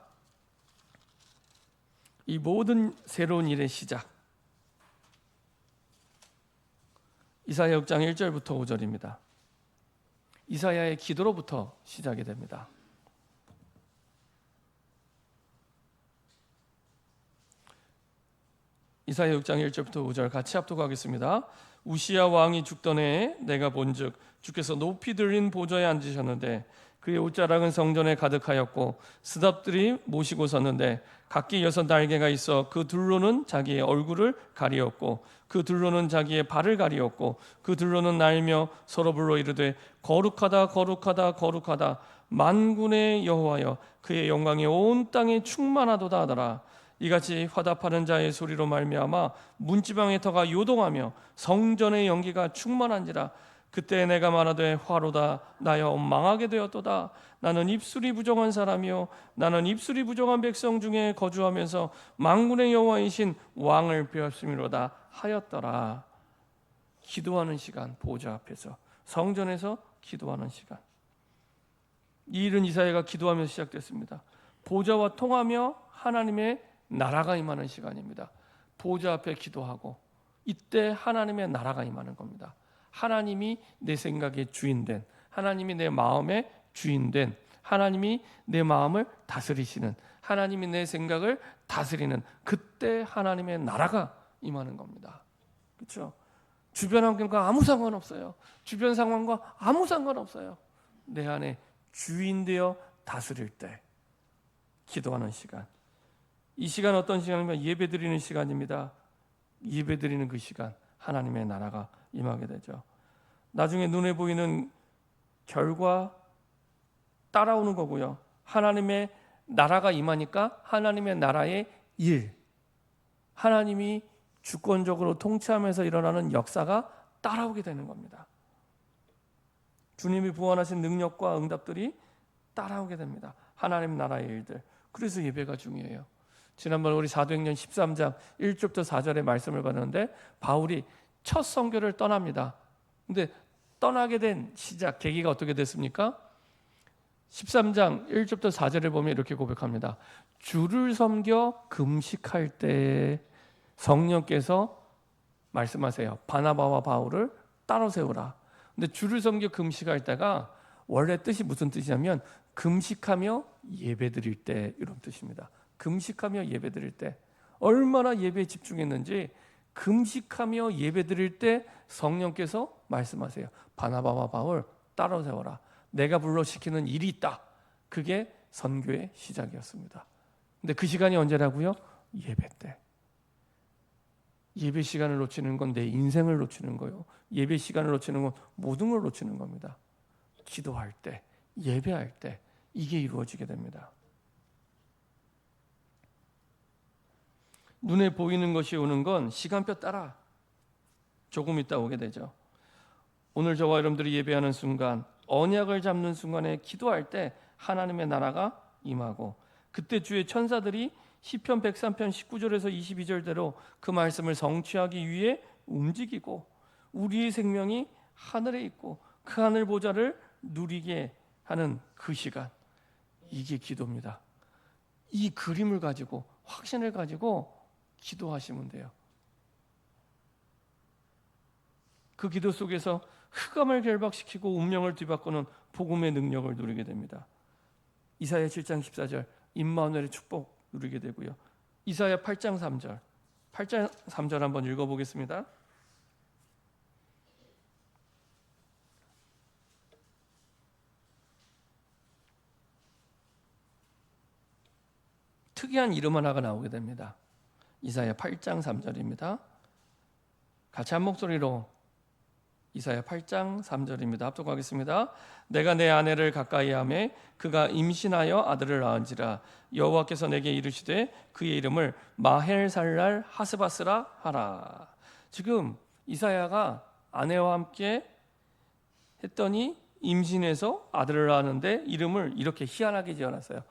Speaker 1: 이 모든 새로운 일의 시작. 이사야 6장 1절부터 5절입니다. 이사야의 기도로부터 시작이 됩니다. 이사야 6장 1절부터 5절 같이 합독하겠습니다. 우시야 왕이 죽던 해에 내가 본즉 주께서 높이 들린 보좌에 앉으셨는데 그의 옷자락은 성전에 가득하였고 스답들이 모시고 섰는데 각기 6 날개가 있어 그 둘로는 자기의 얼굴을 가리었고 그 둘로는 자기의 발을 가리었고 그 둘로는 날며 서로 불러 이르되 거룩하다 거룩하다 거룩하다 만군의 여호와여 그의 영광이 온 땅에 충만하도다 하더라. 이같이 화답하는 자의 소리로 말미암아 문지방의 터가 요동하며 성전의 연기가 충만한지라. 그때 내가 말하되 화로다 나여 망하게 되었도다. 나는 입술이 부정한 사람이요 나는 입술이 부정한 백성 중에 거주하면서 만군의 여호와이신 왕을 배웠음이로다 하였더라. 기도하는 시간, 보좌 앞에서 성전에서 기도하는 시간. 이 일은 이사야가 기도하면서 시작됐습니다. 보좌와 통하며 하나님의 나라가 임하는 시간입니다. 보좌 앞에 기도하고 이때 하나님의 나라가 임하는 겁니다. 하나님이 내 생각의 주인된, 하나님이 내 마음의 주인된, 하나님이 내 마음을 다스리시는, 하나님이 내 생각을 다스리는, 그때 하나님의 나라가 임하는 겁니다. 그렇죠? 주변 환경과 아무 상관없어요. 주변 상황과 아무 상관없어요. 내 안에 주인 되어 다스릴 때 기도하는 시간. 이 시간 어떤 시간이면 예배드리는 시간입니다. 예배드리는 그 시간 하나님의 나라가 임하게 되죠. 나중에 눈에 보이는 결과 따라오는 거고요. 하나님의 나라가 임하니까 하나님의 나라의 일, 하나님이 주권적으로 통치하면서 일어나는 역사가 따라오게 되는 겁니다. 주님이 부활하신 능력과 응답들이 따라오게 됩니다. 하나님 나라의 일들. 그래서 예배가 중요해요. 지난번 우리 사도행전 13장 1절부터 4절의 말씀을 봤는데 바울이 첫 선교를 떠납니다. 근데 떠나게 된 시작, 계기가 어떻게 됐습니까? 13장 1절부터 4절을 보면 이렇게 고백합니다. 주를 섬겨 금식할 때 성령께서 말씀하세요. 바나바와 바울을 따로 세우라. 근데 주를 섬겨 금식할 때가 원래 뜻이 무슨 뜻이냐면 금식하며 예배드릴 때 이런 뜻입니다. 금식하며 예배드릴 때 얼마나 예배에 집중했는지 금식하며 예배드릴 때 성령께서 말씀하세요. 바나바와 바울 따로 세워라. 내가 불러 시키는 일이 있다. 그게 선교의 시작이었습니다. 근데 그 시간이 언제라고요? 예배 때. 예배 시간을 놓치는 건 내 인생을 놓치는 거예요. 예배 시간을 놓치는 건 모든 걸 놓치는 겁니다. 기도할 때, 예배할 때 이게 이루어지게 됩니다. 눈에 보이는 것이 오는 건 시간표 따라 조금 있다 오게 되죠. 오늘 저와 여러분들이 예배하는 순간, 언약을 잡는 순간에 기도할 때 하나님의 나라가 임하고 그때 주의 천사들이 시편 103편 19절에서 22절대로 그 말씀을 성취하기 위해 움직이고 우리의 생명이 하늘에 있고 그 하늘 보좌를 누리게 하는 그 시간, 이게 기도입니다. 이 그림을 가지고 확신을 가지고 기도하시면 돼요. 그 기도 속에서 흑암을 결박시키고 운명을 뒤바꾸는 복음의 능력을 누리게 됩니다. 이사야 7장 14절 임마누엘의 축복 누리게 되고요. 이사야 8장 3절 8장 3절 한번 읽어보겠습니다. 특이한 이름 하나가 나오게 됩니다. 이사야 8장 3절입니다. 같이 한 목소리로 이사야 8장 3절입니다. 합독하겠습니다. 내가 내 아내를 가까이 하매 그가 임신하여 아들을 낳은지라 여호와께서 내게 이르시되 그의 이름을 마헬살랄 하스바스라 하라. 지금 이사야가 아내와 함께 했더니 임신해서 아들을 낳았는데 이름을 이렇게 희한하게 지어놨어요.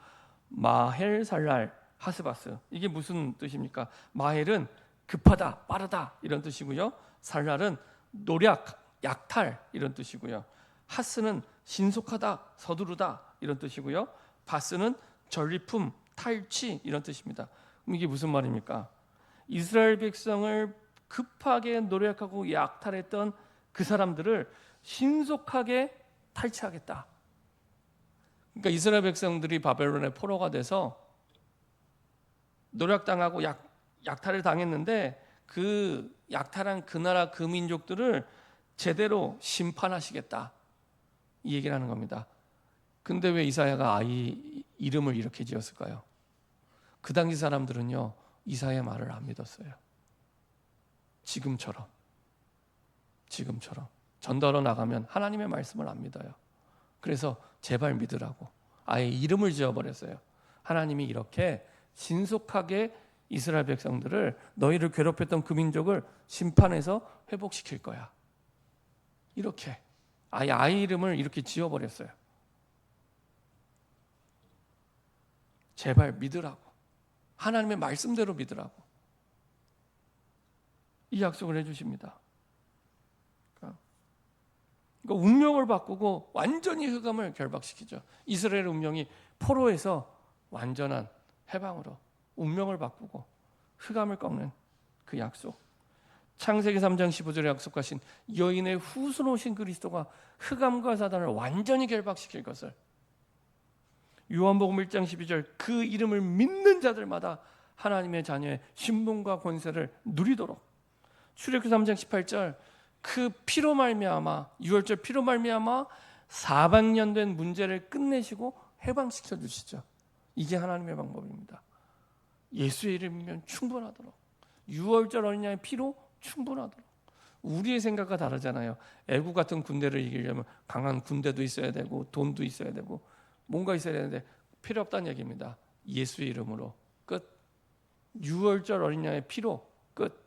Speaker 1: 마헬살랄 하스바스. 이게 무슨 뜻입니까? 마헬은 급하다, 빠르다 이런 뜻이고요. 살랄은 노력, 약탈 이런 뜻이고요. 하스는 신속하다, 서두르다 이런 뜻이고요. 바스는 전리품, 탈취 이런 뜻입니다. 그럼 이게 무슨 말입니까? 이스라엘 백성을 급하게 노력하고 약탈했던 그 사람들을 신속하게 탈취하겠다. 그러니까 이스라엘 백성들이 바벨론의 포로가 돼서 노력당하고 약탈을 당했는데 그 약탈한 그 나라 그 민족들을 제대로 심판하시겠다 이 얘기를 하는 겁니다. 근데 왜 이사야가 아이 이름을 이렇게 지었을까요? 그 당시 사람들은요 이사야의 말을 안 믿었어요. 지금처럼 전달로 나가면 하나님의 말씀을 안 믿어요. 그래서 제발 믿으라고 아예 이름을 지어버렸어요. 하나님이 이렇게 신속하게 이스라엘 백성들을 너희를 괴롭혔던 그 민족을 심판해서 회복시킬 거야. 이렇게 아예 아이 이름을 이렇게 지어버렸어요. 제발 믿으라고 하나님의 말씀대로 믿으라고 이 약속을 해주십니다. 그러니까 운명을 바꾸고 완전히 흑암을 결박시키죠. 이스라엘 운명이 포로에서 완전한 해방으로 운명을 바꾸고 흑암을 꺾는 그 약속. 창세기 3장 15절에 약속하신 여인의 후손 오신 그리스도가 흑암과 사단을 완전히 결박시킬 것을, 요한복음 1장 12절 그 이름을 믿는 자들마다 하나님의 자녀의 신분과 권세를 누리도록, 출애굽기 3장 18절 그 피로 말미암아, 유월절 피로 말미암아 400년 된 문제를 끝내시고 해방시켜 주시죠. 이게 하나님의 방법입니다. 예수의 이름이면 충분하도록, 유월절 어린 양의 피로 충분하도록. 우리의 생각과 다르잖아요. 애국 같은 군대를 이기려면 강한 군대도 있어야 되고 돈도 있어야 되고 뭔가 있어야 되는데 필요 없다는 얘기입니다. 예수의 이름으로 끝. 유월절 어린 양의 피로 끝.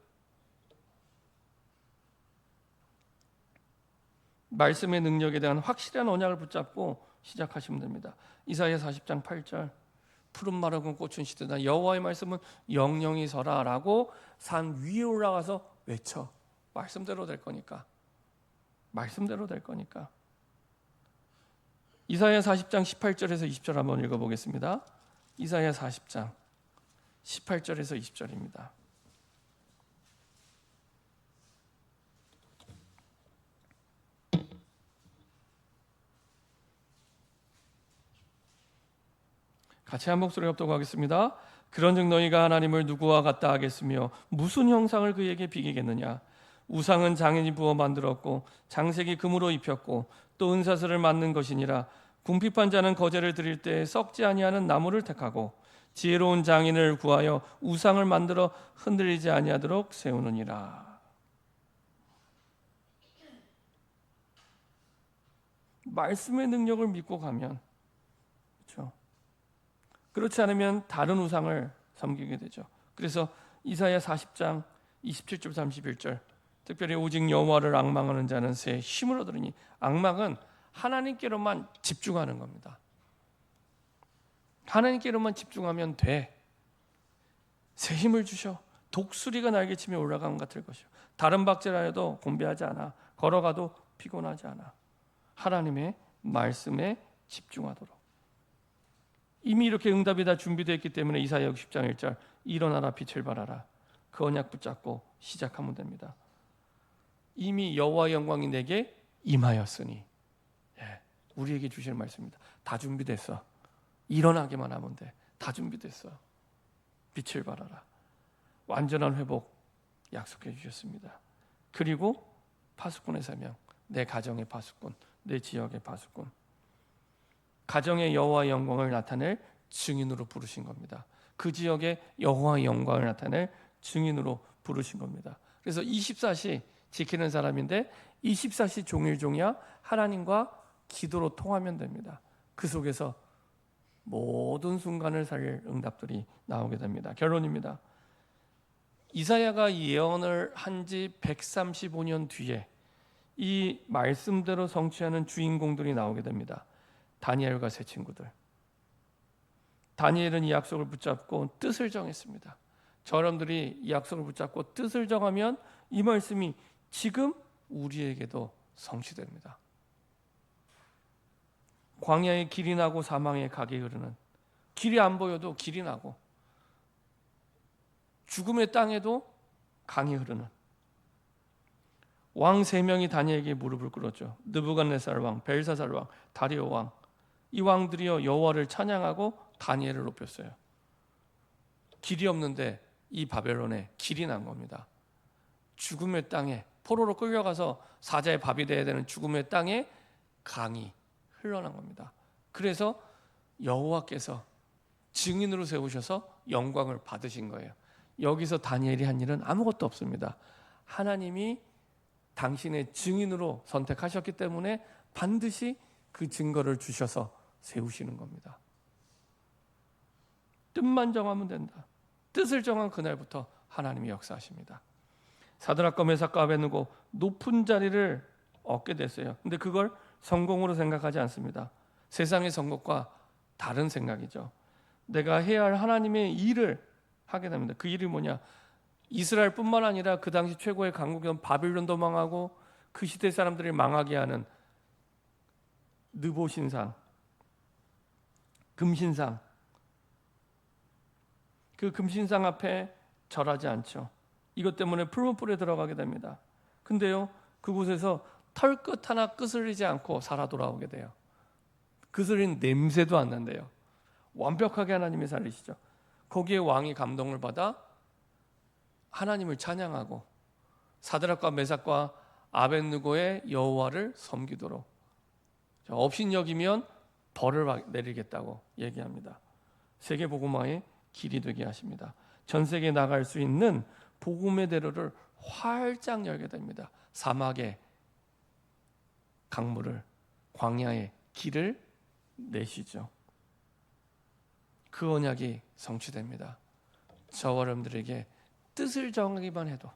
Speaker 1: 말씀의 능력에 대한 확실한 언약을 붙잡고 시작하시면 됩니다. 이사야 40장 8절 푸른 마르고 꽃은 시드다 여호와의 말씀은 영영이 서라라고 산 위에 올라가서 외쳐. 말씀대로 될 거니까. 말씀대로 될 거니까. 이사야 40장 18절에서 20절 한번 읽어보겠습니다. 이사야 40장 18절에서 20절입니다. 같이 한 목소리 합독하겠습니다. 그런즉 너희가 하나님을 누구와 같다 하겠으며 무슨 형상을 그에게 비기겠느냐. 우상은 장인이 부어 만들었고 장색이 금으로 입혔고 또 은사슬을 만든 것이니라. 궁핍한 자는 거제를 드릴 때 썩지 아니하는 나무를 택하고 지혜로운 장인을 구하여 우상을 만들어 흔들리지 아니하도록 세우느니라. 말씀의 능력을 믿고 가면, 그렇죠? 그렇지 않으면 다른 우상을 섬기게 되죠. 그래서 이사야 40장 27절 31절 특별히 오직 여호와를 앙망하는 자는 새 힘을 얻으리니, 앙망은 하나님께로만 집중하는 겁니다. 하나님께로만 집중하면 돼. 새 힘을 주셔. 독수리가 날개치며 올라간 것 같을 것이요. 다른 박질하여도 곤배하지 않아. 걸어가도 피곤하지 않아. 하나님의 말씀에 집중하도록. 이미 이렇게 응답이 다 준비되어 있기 때문에 이사야 60장 1절 일어나라 빛을 발하라. 그 언약 붙잡고 시작하면 됩니다. 이미 여호와의 영광이 내게 임하였으니, 우리에게 주시는 말씀입니다. 다 준비됐어. 일어나기만 하면 돼. 다 준비됐어. 빛을 발하라. 완전한 회복 약속해 주셨습니다. 그리고 파수꾼의 사명, 내 가정의 파수꾼, 내 지역의 파수꾼, 가정의 여호와의 영광을 나타낼 증인으로 부르신 겁니다. 그 지역의 여호와의 영광을 나타낼 증인으로 부르신 겁니다. 그래서 24시 지키는 사람인데 24시 종일종야 하나님과 기도로 통하면 됩니다. 그 속에서 모든 순간을 살릴 응답들이 나오게 됩니다. 결론입니다. 이사야가 예언을 한 지 135년 뒤에 이 말씀대로 성취하는 주인공들이 나오게 됩니다. 다니엘과 세 친구들. 다니엘은 이 약속을 붙잡고 뜻을 정했습니다. 저놈들이 이 약속을 붙잡고 뜻을 정하면 이 말씀이 지금 우리에게도 성취됩니다. 광야에 길이 나고 사망의 각이 흐르는, 길이 안 보여도 길이 나고 죽음의 땅에도 강이 흐르는 왕 3명이 다니엘에게 무릎을 꿇었죠. 느부갓네살 왕, 벨사살 왕, 다리오 왕. 이 왕들이여 여호와를 찬양하고 다니엘을 높였어요. 길이 없는데 이 바벨론에 길이 난 겁니다. 죽음의 땅에 포로로 끌려가서 사자의 밥이 되어야 되는 죽음의 땅에 강이 흘러난 겁니다. 그래서 여호와께서 증인으로 세우셔서 영광을 받으신 거예요. 여기서 다니엘이 한 일은 아무것도 없습니다. 하나님이 당신의 증인으로 선택하셨기 때문에 반드시 그 증거를 주셔서 세우시는 겁니다. 뜻만 정하면 된다. 뜻을 정한 그날부터 하나님이 역사하십니다. 사드락과 메삭과 아벳느고 높은 자리를 얻게 됐어요. 근데 그걸 성공으로 생각하지 않습니다. 세상의 성공과 다른 생각이죠. 내가 해야 할 하나님의 일을 하게 됩니다. 그 일이 뭐냐? 이스라엘뿐만 아니라 그 당시 최고의 강국이던 바빌론도 망하고 그 시대 사람들이 망하게 하는 느보신상, 금신상, 그 금신상 앞에 절하지 않죠. 이것 때문에 풀무불에 들어가게 됩니다. 근데요, 그곳에서 털끝 하나 끄스리지 않고 살아 돌아오게 돼요. 그스린 냄새도 안 난대요. 완벽하게 하나님이 살리시죠. 거기에 왕이 감동을 받아 하나님을 찬양하고 사드락과 메삭과 아벳느고의 여호와를 섬기도록 업신여기면 벌을 내리겠다고 얘기합니다. 세계 복음화의 길이 되게 하십니다. 전 세계에 나갈 수 있는 복음의 대로를 활짝 열게 됩니다. 사막의 강물을, 광야의 길을 내시죠. 그 언약이 성취됩니다. 저와 여러분들에게 뜻을 정하기만 해도,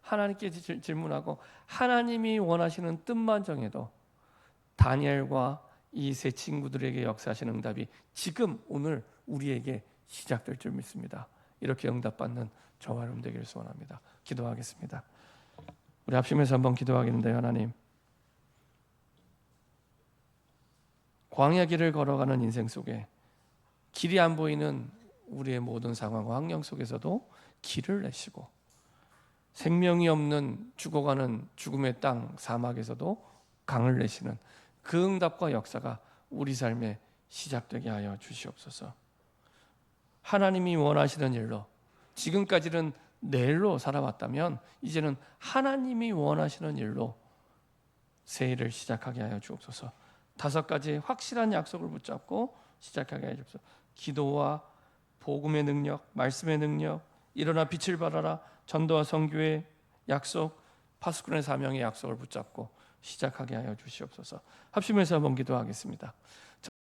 Speaker 1: 하나님께 질문하고 하나님이 원하시는 뜻만 정해도 다니엘과 이 세 친구들에게 역사하시는 응답이 지금 오늘 우리에게 시작될 줄 믿습니다. 이렇게 응답받는 저와 여러분 되기를 소원합니다. 기도하겠습니다. 우리 합심해서 한번 기도하겠는데요. 하나님, 광야 길을 걸어가는 인생 속에 길이 안 보이는 우리의 모든 상황과 환경 속에서도 길을 내시고, 생명이 없는 죽어가는 죽음의 땅 사막에서도 강을 내시는 그 응답과 역사가 우리 삶에 시작되게 하여 주시옵소서. 하나님이 원하시는 일로, 지금까지는 내 일로 살아왔다면 이제는 하나님이 원하시는 일로 새 일을 시작하게 하여 주옵소서. 5가지 확실한 약속을 붙잡고 시작하게 하여 주옵소서. 기도와 복음의 능력, 말씀의 능력, 일어나 빛을 발하라, 전도와 선교의 약속, 파수꾼의 사명의 약속을 붙잡고 시작하게 하여 주시옵소서. 합심해서 한번 기도하겠습니다.